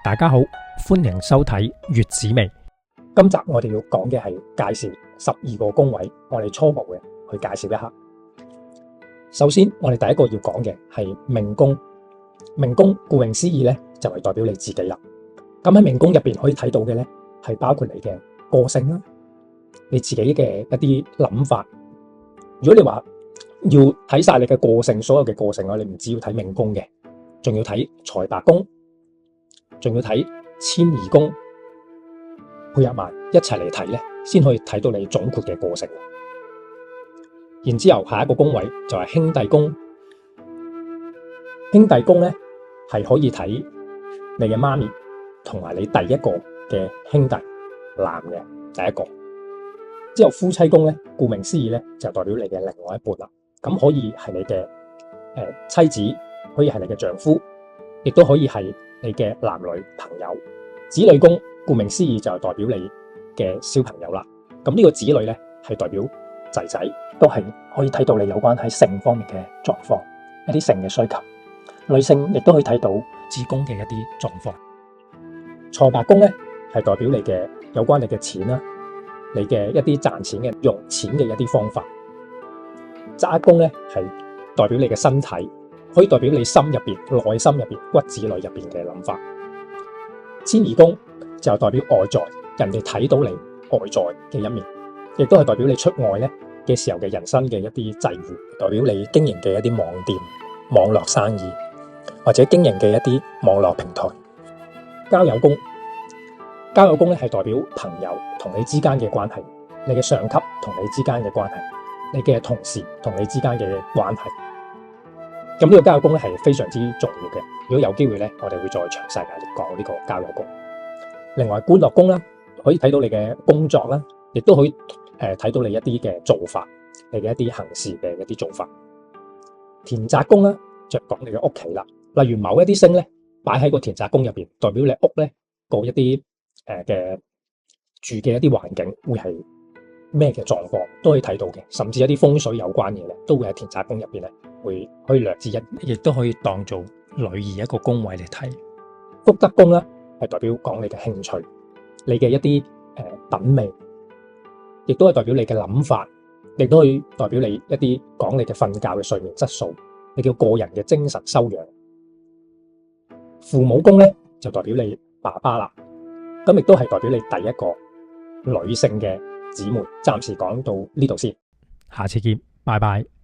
大家好，歡迎收睇粵紫微。今集我哋要講嘅係介紹12個宮位，我哋初步嘅去介紹一下。首先，我哋第一個要講嘅係命宮。命宮顧名思義咧，就係代表你自己啦。咁喺命宮入邊可以睇到嘅咧，係包括你嘅個性啦，你自己嘅一啲諗法。如果你話要睇晒你嘅個性，所有嘅個性，你唔只要睇命宮嘅，仲要睇財帛宮，仲要睇遷移宮，配合埋一齊嚟睇咧，先可以睇到你總括嘅個性。然之後下一個宮位就係兄弟宮。兄弟宮咧係可以睇你嘅媽咪同埋你第一個嘅兄弟男嘅第一個。之後夫妻宮咧，顧名思義咧就代表你嘅另外一半啦。咁可以係你嘅妻子，可以係你嘅丈夫，亦都可以係你嘅男女朋友。子女宮顧名思義就係代表你嘅小朋友啦。咁呢個子女咧係代表仔仔，都係可以睇到你有關喺性方面嘅狀況，一啲性嘅需求。女性亦都可以睇到子宮嘅一啲狀況。財帛宮咧係代表你嘅有關你嘅錢啦，你嘅一啲賺錢嘅用錢嘅一啲方法。宅宮咧係代表你嘅身體，可以代表你心入邊、內心入邊、骨子裏入邊嘅諗法。遷移宮就代表外在，人哋睇到你外在嘅一面，亦都係代表你出外咧嘅時候嘅人生嘅一啲際遇，代表你經營嘅一啲網店、網絡生意，或者經營嘅一啲網絡平台。交友宮，交友宮咧係代表朋友同你之間嘅關係，你嘅上級同你之間嘅關係，你嘅同事同你之間嘅關係。咁呢個交友宮咧係非常之重要嘅。如果有機會咧，我哋會再詳細講呢個交友宮。另外，官祿宮啦，可以睇到你嘅工作啦，亦都可以睇到你一啲嘅做法，你嘅一啲行事嘅一啲做法。田宅宮啦，就講你嘅屋企啦。例如某一啲星咧擺喺個田宅宮入邊，代表你屋咧個一啲嘅住嘅一啲環境會係咩嘅狀況，都可以睇到嘅。甚至一啲風水有關嘅咧，都會喺田宅宮入邊咧會可以略知一二，亦都可以當做女兒一個宮位嚟睇。福德宮咧係代表講你嘅興趣，你嘅一啲品味，亦都係代表你嘅諗法，亦都可以代表你一啲講你嘅瞓覺嘅睡眠質素，你叫個人嘅精神修養。父母宮咧就代表你爸爸啦，咁亦都係代表你第一個女性嘅姊妹。暫時講到呢度先，下次見，拜拜。